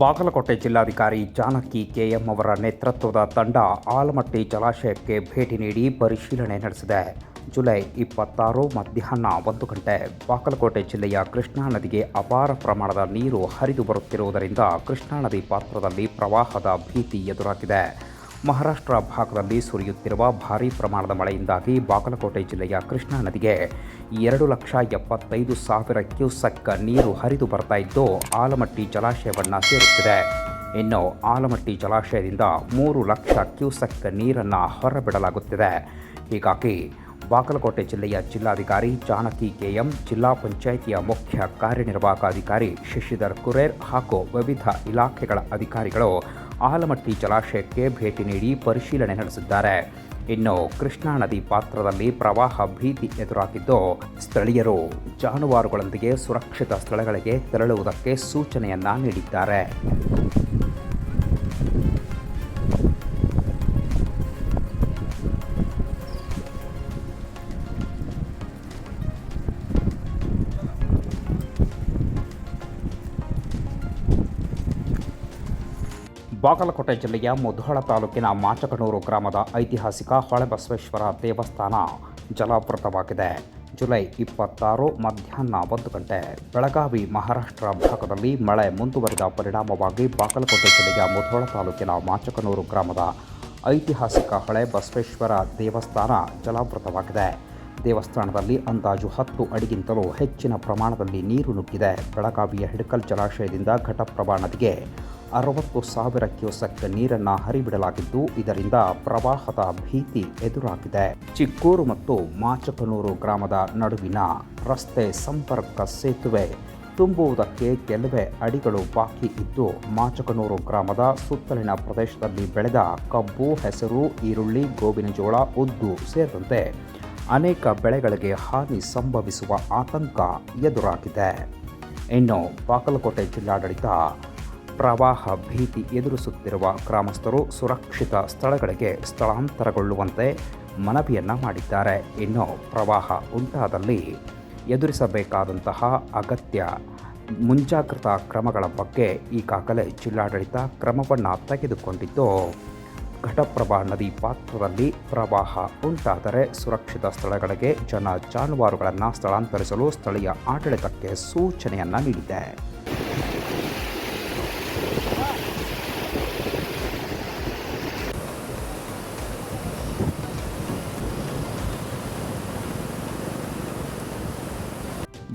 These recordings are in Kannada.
ಬಾಗಲಕೋಟೆ ಜಿಲ್ಲಾಧಿಕಾರಿ ಜಾನಕಿ ಕೆಎಂ ಅವರ ನೇತೃತ್ವದ ತಂಡ ಆಲಮಟ್ಟಿ ಜಲಾಶಯಕ್ಕೆ ಭೇಟಿ ನೀಡಿ ಪರಿಶೀಲನೆ ನಡೆಸಿದೆ. ಜುಲೈ 26 ಮಧ್ಯಾಹ್ನ 1 ಗಂಟೆ ಬಾಗಲಕೋಟೆ ಜಿಲ್ಲೆಯ ಕೃಷ್ಣಾ ನದಿಗೆ ಅಪಾರ ಪ್ರಮಾಣದ ನೀರು ಹರಿದು ಬರುತ್ತಿರುವುದರಿಂದ ಕೃಷ್ಣಾ ನದಿ ಪಾತ್ರದಲ್ಲಿ ಪ್ರವಾಹದ ಭೀತಿ ಎದುರಾಗಿದೆ. ಮಹಾರಾಷ್ಟ್ರ ಭಾಗದಲ್ಲಿ ಸುರಿಯುತ್ತಿರುವ ಭಾರೀ ಪ್ರಮಾಣದ ಮಳೆಯಿಂದಾಗಿ ಬಾಗಲಕೋಟೆ ಜಿಲ್ಲೆಯ ಕೃಷ್ಣಾ ನದಿಗೆ 2,75,000 ಕ್ಯೂಸೆಕ್ ನೀರು ಹರಿದು ಬರ್ತಾ ಇದ್ದು ಆಲಮಟ್ಟಿ ಜಲಾಶಯವನ್ನು ಸೇರುತ್ತಿದೆ. ಇನ್ನು ಆಲಮಟ್ಟಿ ಜಲಾಶಯದಿಂದ 3 ಲಕ್ಷ ಕ್ಯೂಸೆಕ್ ನೀರನ್ನು ಹೊರಬಿಡಲಾಗುತ್ತಿದೆ. ಹೀಗಾಗಿ ಬಾಗಲಕೋಟೆ ಜಿಲ್ಲೆಯ ಜಿಲ್ಲಾಧಿಕಾರಿ ಜಾನಕಿ ಕೆಎಂ, ಜಿಲ್ಲಾ ಪಂಚಾಯಿತಿಯ ಮುಖ್ಯ ಕಾರ್ಯನಿರ್ವಾಹಕ ಅಧಿಕಾರಿ ಶಶಿಧರ್ ಕುರೇರ್ ಹಾಗೂ ವಿವಿಧ ಇಲಾಖೆಗಳ ಅಧಿಕಾರಿಗಳು ಆಲಮಟ್ಟಿ ಜಲಾಶಯಕ್ಕೆ ಭೇಟಿ ನೀಡಿ ಪರಿಶೀಲನೆ ನಡೆಸಿದ್ದಾರೆ. ಇನ್ನು ಕೃಷ್ಣಾ ನದಿ ಪಾತ್ರದಲ್ಲಿ ಪ್ರವಾಹ ಭೀತಿ ಎದುರಾಗಿದ್ದು ಸ್ಥಳೀಯರು ಜಾನುವಾರುಗಳೊಂದಿಗೆ ಸುರಕ್ಷಿತ ಸ್ಥಳಗಳಿಗೆ ತೆರಳುವುದಕ್ಕೆ ಸೂಚನೆಯನ್ನ ನೀಡಿದ್ದಾರೆ. ಬಾಗಲಕೋಟೆ ಜಿಲ್ಲೆಯ ಮುಧೋಳ ತಾಲೂಕಿನ ಮಾಚಕನೂರು ಗ್ರಾಮದ ಐತಿಹಾಸಿಕ ಹೊಳೆಬಸವೇಶ್ವರ ದೇವಸ್ಥಾನ ಜಲಾವೃತವಾಗಿದೆ. ಜುಲೈ 26 ಮಧ್ಯಾಹ್ನ 1 ಗಂಟೆ ಬೆಳಗಾವಿ ಮಹಾರಾಷ್ಟ್ರ ಭಾಗದಲ್ಲಿ ಮಳೆ ಮುಂದುವರಿದ ಪರಿಣಾಮವಾಗಿ ಬಾಗಲಕೋಟೆ ಜಿಲ್ಲೆಯ ಮುಧೋಳ ತಾಲೂಕಿನ ಮಾಚಕನೂರು ಗ್ರಾಮದ ಐತಿಹಾಸಿಕ ಹೊಳೆಬಸವೇಶ್ವರ ದೇವಸ್ಥಾನ ಜಲಾವೃತವಾಗಿದೆ. ದೇವಸ್ಥಾನದಲ್ಲಿ ಅಂದಾಜು 10 ಅಡಿಗಿಂತಲೂ ಹೆಚ್ಚಿನ ಪ್ರಮಾಣದಲ್ಲಿ ನೀರು ನುಗ್ಗಿದೆ. ಬೆಳಗಾವಿಯ ಹಿಡಕಲ್ ಜಲಾಶಯದಿಂದ ಘಟಪ್ರಭಾ ನದಿಗೆ 60,000 ಕ್ಯೂಸೆಕ್ ನೀರನ್ನು ಹರಿಬಿಡಲಾಗಿದ್ದು ಇದರಿಂದ ಪ್ರವಾಹದ ಭೀತಿ ಎದುರಾಗಿದೆ. ಚಿಕ್ಕೂರು ಮತ್ತು ಮಾಚಕನೂರು ಗ್ರಾಮದ ನಡುವಿನ ರಸ್ತೆ ಸಂಪರ್ಕ ಸೇತುವೆ ತುಂಬುವುದಕ್ಕೆ ಕೆಲವೇ ಅಡಿಗಳು ಬಾಕಿ ಇದ್ದು ಮಾಚಕನೂರು ಗ್ರಾಮದ ಸುತ್ತಲಿನ ಪ್ರದೇಶದಲ್ಲಿ ಬೆಳೆದ ಕಬ್ಬು, ಹೆಸರು, ಈರುಳ್ಳಿ, ಗೋವಿನ ಜೋಳ, ಉದ್ದು ಸೇರಿದಂತೆ ಅನೇಕ ಬೆಳೆಗಳಿಗೆ ಹಾನಿ ಸಂಭವಿಸುವ ಆತಂಕ ಎದುರಾಗಿದೆ. ಇನ್ನು ಬಾಗಲಕೋಟೆ ಜಿಲ್ಲಾಡಳಿತ ಪ್ರವಾಹ ಭೀತಿ ಎದುರಿಸುತ್ತಿರುವ ಗ್ರಾಮಸ್ಥರು ಸುರಕ್ಷಿತ ಸ್ಥಳಗಳಿಗೆ ಸ್ಥಳಾಂತರಗೊಳ್ಳುವಂತೆ ಮನವಿಯನ್ನು ಮಾಡಿದ್ದಾರೆ. ಇನ್ನು ಪ್ರವಾಹ ಉಂಟಾದಲ್ಲಿ ಎದುರಿಸಬೇಕಾದಂತಹ ಅಗತ್ಯ ಮುಂಜಾಗ್ರತಾ ಕ್ರಮಗಳ ಬಗ್ಗೆ ಈಗಾಗಲೇ ಜಿಲ್ಲಾಡಳಿತ ಕ್ರಮವನ್ನು ತೆಗೆದುಕೊಂಡಿದ್ದು ಘಟಪ್ರಭಾ ನದಿ ಪಾತ್ರದಲ್ಲಿ ಪ್ರವಾಹ ಉಂಟಾದರೆ ಸುರಕ್ಷಿತ ಸ್ಥಳಗಳಿಗೆ ಜಾನುವಾರುಗಳನ್ನು ಸ್ಥಳಾಂತರಿಸಲು ಸ್ಥಳೀಯ ಆಡಳಿತಕ್ಕೆ ಸೂಚನೆಯನ್ನು ನೀಡಿದೆ.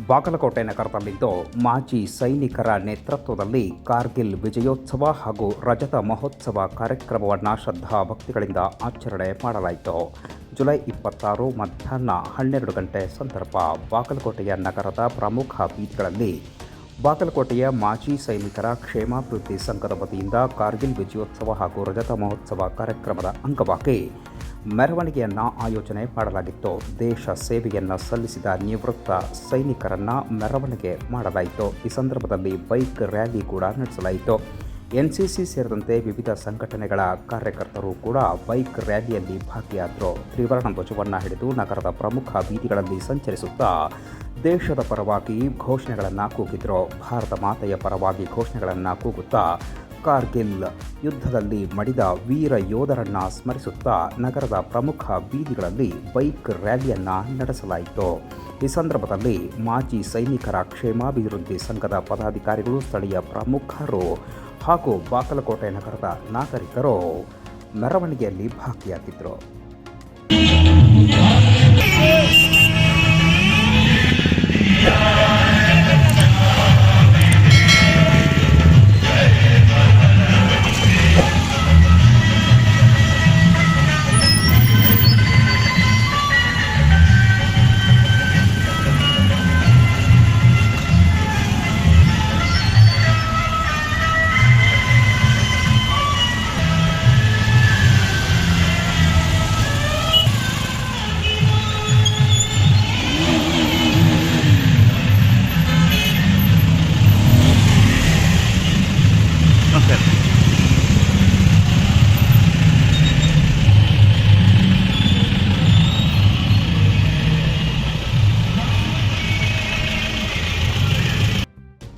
ಬಾಗಲಕೋಟೆ ನಗರದಲ್ಲಿಂದು ಮಾಜಿ ಸೈನಿಕರ ನೇತೃತ್ವದಲ್ಲಿ ಕಾರ್ಗಿಲ್ ವಿಜಯೋತ್ಸವ ಹಾಗೂ ರಜತ ಮಹೋತ್ಸವ ಕಾರ್ಯಕ್ರಮವನ್ನು ಶ್ರದ್ಧಾ ಭಕ್ತಿಗಳಿಂದ ಆಚರಣೆ ಮಾಡಲಾಯಿತು. ಜುಲೈ 26 ಮಧ್ಯಾಹ್ನ 12 ಗಂಟೆ ಸಂದರ್ಭ ಬಾಗಲಕೋಟೆಯ ನಗರದ ಪ್ರಮುಖ ಬೀದಿಗಳಲ್ಲಿ ಬಾಗಲಕೋಟೆಯ ಮಾಜಿ ಸೈನಿಕರ ಕ್ಷೇಮಾಭಿವೃದ್ಧಿ ಸಂಘದ ವತಿಯಿಂದ ಕಾರ್ಗಿಲ್ ವಿಜಯೋತ್ಸವ ಹಾಗೂ ರಜತ ಮಹೋತ್ಸವ ಕಾರ್ಯಕ್ರಮದ ಅಂಗವಾಗಿ ಮೆರವಣಿಗೆಯನ್ನು ಆಯೋಜನೆ ಮಾಡಲಾಗಿತ್ತು. ದೇಶ ಸೇವೆಯನ್ನು ಸಲ್ಲಿಸಿದ ನಿವೃತ್ತ ಸೈನಿಕರನ್ನು ಮೆರವಣಿಗೆ ಮಾಡಲಾಯಿತು. ಈ ಸಂದರ್ಭದಲ್ಲಿ ಬೈಕ್ ರ್ಯಾಲಿ ಕೂಡ ನಡೆಸಲಾಯಿತು. ಎನ್ಸಿಸಿ ಸೇರಿದಂತೆ ವಿವಿಧ ಸಂಘಟನೆಗಳ ಕಾರ್ಯಕರ್ತರು ಕೂಡ ಬೈಕ್ ರ್ಯಾಲಿಯಲ್ಲಿ ಭಾಗಿಯಾದರು. ತ್ರಿವರ್ಣ ಧ್ವಜವನ್ನು ಹಿಡಿದು ನಗರದ ಪ್ರಮುಖ ಬೀದಿಗಳಲ್ಲಿ ಸಂಚರಿಸುತ್ತಾ ದೇಶದ ಪರವಾಗಿ ಘೋಷಣೆಗಳನ್ನು ಕೂಗಿದ್ರು. ಭಾರತ ಮಾತೆಯ ಪರವಾಗಿ ಘೋಷಣೆಗಳನ್ನು ಕೂಗುತ್ತಾ ಕಾರ್ಗಿಲ್ ಯುದ್ಧದಲ್ಲಿ ಮಡಿದ ವೀರ ಯೋಧರನ್ನು ಸ್ಮರಿಸುತ್ತಾ ನಗರದ ಪ್ರಮುಖ ಬೀದಿಗಳಲ್ಲಿ ಬೈಕ್ ರ್ಯಾಲಿಯನ್ನು ನಡೆಸಲಾಯಿತು. ಈ ಸಂದರ್ಭದಲ್ಲಿ ಮಾಜಿ ಸೈನಿಕರ ಕ್ಷೇಮಾಭಿವೃದ್ಧಿ ಸಂಘದ ಪದಾಧಿಕಾರಿಗಳು, ಸ್ಥಳೀಯ ಪ್ರಮುಖರು ಹಾಗೂ ಬಾಗಲಕೋಟೆ ನಗರದ ನಾಗರಿಕರು ಮೆರವಣಿಗೆಯಲ್ಲಿ ಭಾಗಿಯಾಗಿದ್ದರು.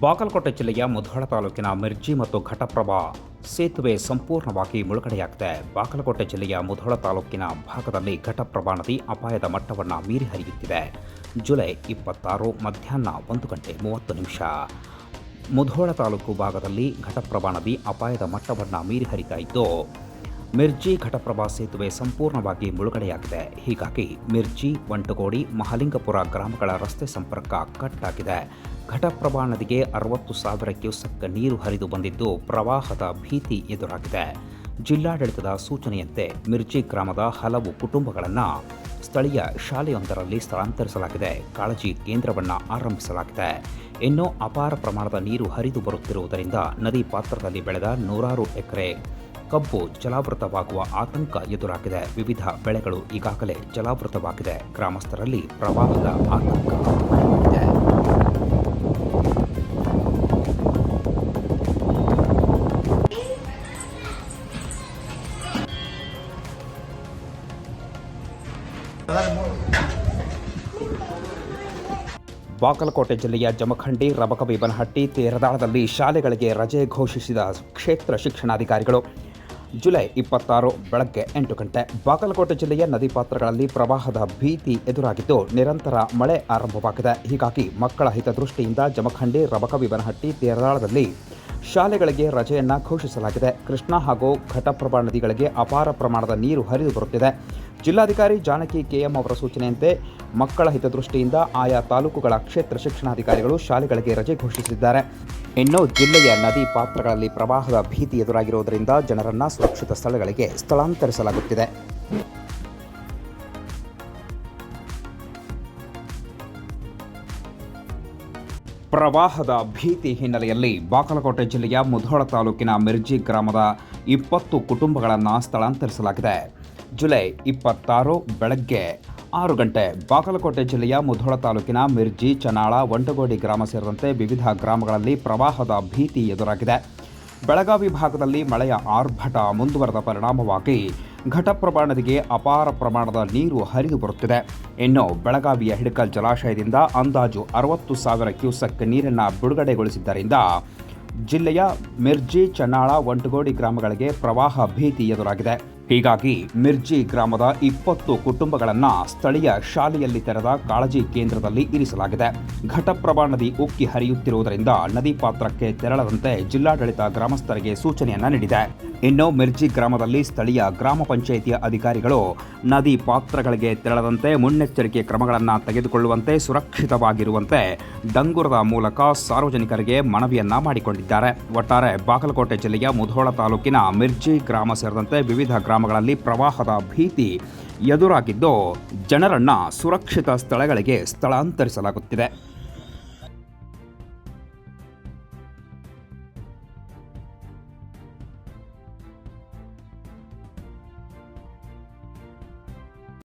ಬಾಗಲಕೋಟೆ ಜಿಲ್ಲೆಯ ಮುಧೋಳ ತಾಲೂಕಿನ ಮಿರ್ಜಿ ಮತ್ತು ಘಟಪ್ರಭಾ ಸೇತುವೆ ಸಂಪೂರ್ಣವಾಗಿ ಮುಳುಗಡೆಯಾಗಿದೆ. ಬಾಗಲಕೋಟೆ ಜಿಲ್ಲೆಯ ಮುಧೋಳ ತಾಲೂಕಿನ ಭಾಗದಲ್ಲಿ ಘಟಪ್ರಭಾ ನದಿ ಅಪಾಯದ ಮಟ್ಟವನ್ನು ಮೀರಿ ಹರಿಯುತ್ತಿದೆ. ಜುಲೈ 26 ಮಧ್ಯಾಹ್ನ 1:30 ಮುಧೋಳ ತಾಲೂಕು ಭಾಗದಲ್ಲಿ ಘಟಪ್ರಭಾ ನದಿ ಅಪಾಯದ ಮಟ್ಟವನ್ನು ಮೀರಿ ಹರಿತಾ ಇದ್ದು, ಮಿರ್ಜಿ ಘಟಪ್ರಭಾ ಸೇತುವೆ ಸಂಪೂರ್ಣವಾಗಿ ಮುಳುಗಡೆಯಾಗಿದೆ. ಹೀಗಾಗಿ ಮಿರ್ಜಿ, ವಂಟಗೋಡಿ, ಮಹಲಿಂಗಪುರ ಗ್ರಾಮಗಳ ರಸ್ತೆ ಸಂಪರ್ಕ ಕಟ್ ಆಗಿದೆ. ಘಟಪ್ರಭಾ ನದಿಗೆ 60,000 ಕ್ಯೂಸೆಕ್ ನೀರು ಹರಿದು ಬಂದಿದ್ದು, ಪ್ರವಾಹದ ಭೀತಿ ಎದುರಾಗಿದೆ. ಜಿಲ್ಲಾಡಳಿತದ ಸೂಚನೆಯಂತೆ ಮಿರ್ಜಿ ಗ್ರಾಮದ ಹಲವು ಕುಟುಂಬಗಳನ್ನು ಸ್ಥಳೀಯ ಶಾಲೆಯೊಂದರಲ್ಲಿ ಸ್ಥಳಾಂತರಿಸಲಾಗಿದೆ. ಕಾಳಜಿ ಕೇಂದ್ರವನ್ನು ಆರಂಭಿಸಲಾಗಿದೆ. ಇನ್ನು ಅಪಾರ ಪ್ರಮಾಣದ ನೀರು ಹರಿದು ಬರುತ್ತಿರುವುದರಿಂದ ನದಿ ಪಾತ್ರದಲ್ಲಿ ಬೆಳೆದ 100 ಎಕರೆ ಕಬ್ಬು ಜಲಾವೃತವಾಗುವ ಆತಂಕ ಎದುರಾಗಿದೆ. ವಿವಿಧ ಬೆಳೆಗಳು ಈಗಾಗಲೇ ಜಲಾವೃತವಾಗಿದೆ. ಗ್ರಾಮಸ್ಥರಲ್ಲಿ ಪ್ರವಾಹದ ಆತಂಕ ಮನೆಮಾಡಿದೆ. ಬಾಗಲಕೋಟೆ ಜಿಲ್ಲೆಯ ಜಮಖಂಡಿ, ರಬಕವಿ, ಬನಹಟ್ಟಿ, ತೇರದಾಳದಲ್ಲಿ ಶಾಲೆಗಳಿಗೆ ರಜೆ ಘೋಷಿಸಿದ ಕ್ಷೇತ್ರ ಶಿಕ್ಷಣಾಧಿಕಾರಿಗಳು. ಜುಲೈ 26 ಬೆಳಗ್ಗೆ 8 ಗಂಟೆ. ಬಾಗಲಕೋಟೆ ಜಿಲ್ಲೆಯ ನದಿ ಪಾತ್ರಗಳಲ್ಲಿ ಪ್ರವಾಹದ ಭೀತಿ ಎದುರಾಗಿದ್ದು, ನಿರಂತರ ಮಳೆ ಆರಂಭವಾಗಿದೆ. ಹೀಗಾಗಿ ಮಕ್ಕಳ ಹಿತದೃಷ್ಟಿಯಿಂದ ಜಮಖಂಡಿ, ರಬಕವಿ, ಬನಹಟ್ಟಿ, ತೇರದಾಳದಲ್ಲಿ ಶಾಲೆಗಳಿಗೆ ರಜೆಯನ್ನು ಘೋಷಿಸಲಾಗಿದೆ. ಕೃಷ್ಣಾ ಹಾಗೂ ಘಟಪ್ರಭಾ ನದಿಗಳಿಗೆ ಅಪಾರ ಪ್ರಮಾಣದ ನೀರು ಹರಿದು ಬರುತ್ತಿದೆ. ಜಿಲ್ಲಾಧಿಕಾರಿ ಜಾನಕಿ ಕೆಎಂ ಅವರ ಸೂಚನೆಯಂತೆ ಮಕ್ಕಳ ಹಿತದೃಷ್ಟಿಯಿಂದ ಆಯಾ ತಾಲೂಕುಗಳ ಕ್ಷೇತ್ರ ಶಿಕ್ಷಣಾಧಿಕಾರಿಗಳು ಶಾಲೆಗಳಿಗೆ ರಜೆ ಘೋಷಿಸಿದ್ದಾರೆ. ಇನ್ನು ಜಿಲ್ಲೆಯ ನದಿ ಪಾತ್ರಗಳಲ್ಲಿ ಪ್ರವಾಹದ ಭೀತಿ ಎದುರಾಗಿರುವುದರಿಂದ ಜನರನ್ನು ಸುರಕ್ಷಿತ ಸ್ಥಳಗಳಿಗೆ ಸ್ಥಳಾಂತರಿಸಲಾಗುತ್ತಿದೆ. ಪ್ರವಾಹದ ಭೀತಿ ಹಿನ್ನೆಲೆಯಲ್ಲಿ ಬಾಗಲಕೋಟೆ ಜಿಲ್ಲೆಯ ಮುಧೋಳ ತಾಲೂಕಿನ ಮಿರ್ಜಿ ಗ್ರಾಮದ 20 ಕುಟುಂಬಗಳನ್ನು ಸ್ಥಳಾಂತರಿಸಲಾಗಿದೆ. ಜುಲೈ 26 ಬೆಳಗ್ಗೆ 6 ಗಂಟೆ. ಬಾಗಲಕೋಟೆ ಜಿಲ್ಲೆಯ ಮುಧೋಳ ತಾಲೂಕಿನ ಮಿರ್ಜಿ, ಚನಾಳ, ವಂಟಗೋಡಿ ಗ್ರಾಮ ಸೇರಿದಂತೆ ವಿವಿಧ ಗ್ರಾಮಗಳಲ್ಲಿ ಪ್ರವಾಹದ ಭೀತಿ ಎದುರಾಗಿದೆ. ಬೆಳಗಾವಿ ಭಾಗದಲ್ಲಿ ಮಳೆಯ ಆರ್ಭಟ ಮುಂದುವರೆದ ಪರಿಣಾಮವಾಗಿ ಘಟಪ್ರಭಾ ನದಿಗೆ ಅಪಾರ ಪ್ರಮಾಣದ ನೀರು ಹರಿದು ಬರುತ್ತಿದೆ. ಇನ್ನು ಬೆಳಗಾವಿಯ ಹಿಡಕಲ್ ಜಲಾಶಯದಿಂದ ಅಂದಾಜು 60,000 ಕ್ಯೂಸೆಕ್ ನೀರನ್ನು ಬಿಡುಗಡೆಗೊಳಿಸಿದ್ದರಿಂದ ಜಿಲ್ಲೆಯ ಮಿರ್ಜಿ, ಚನ್ನಾಳ, ವಂಟಗೋಡಿ ಗ್ರಾಮಗಳಿಗೆ ಪ್ರವಾಹ ಭೀತಿ ಎದುರಾಗಿದೆ. ಹೀಗಾಗಿ ಮಿರ್ಜಿ ಗ್ರಾಮದ 20 ಕುಟುಂಬಗಳನ್ನು ಸ್ಥಳೀಯ ಶಾಲೆಯಲ್ಲಿ ತೆರೆದ ಕಾಳಜಿ ಕೇಂದ್ರದಲ್ಲಿ ಇರಿಸಲಾಗಿದೆ. ಘಟಪ್ರಭಾ ನದಿ ಉಕ್ಕಿ ಹರಿಯುತ್ತಿರುವುದರಿಂದ ನದಿ ಪಾತ್ರಕ್ಕೆ ತೆರಳದಂತೆ ಜಿಲ್ಲಾಡಳಿತ ಗ್ರಾಮಸ್ಥರಿಗೆ ಸೂಚನೆಯನ್ನ ನೀಡಿದೆ. ಇನ್ನು ಮಿರ್ಜಿ ಗ್ರಾಮದಲ್ಲಿ ಸ್ಥಳೀಯ ಗ್ರಾಮ ಪಂಚಾಯಿತಿಯ ಅಧಿಕಾರಿಗಳು ನದಿ ಪಾತ್ರಗಳಿಗೆ ತೆರಳದಂತೆ ಮುನ್ನೆಚ್ಚರಿಕೆ ಕ್ರಮಗಳನ್ನು ತೆಗೆದುಕೊಳ್ಳುವಂತೆ, ಸುರಕ್ಷಿತವಾಗಿರುವಂತೆ ಡಂಗುರದ ಮೂಲಕ ಸಾರ್ವಜನಿಕರಿಗೆ ಮನವಿಯನ್ನ ಮಾಡಿಕೊಂಡಿದ್ದಾರೆ. ಒಟ್ಟಾರೆ ಬಾಗಲಕೋಟೆ ಜಿಲ್ಲೆಯ ಮುಧೋಳ ತಾಲೂಕಿನ ಮಿರ್ಜಿ ಗ್ರಾಮ ಸೇರಿದಂತೆ ವಿವಿಧ ಗ್ರಾಮಗಳಲ್ಲಿ ಪ್ರವಾಹದ ಭೀತಿ ಎದುರಾಗಿದ್ದು, ಜನರನ್ನು ಸುರಕ್ಷಿತ ಸ್ಥಳಗಳಿಗೆ ಸ್ಥಳಾಂತರಿಸಲಾಗುತ್ತಿದೆ.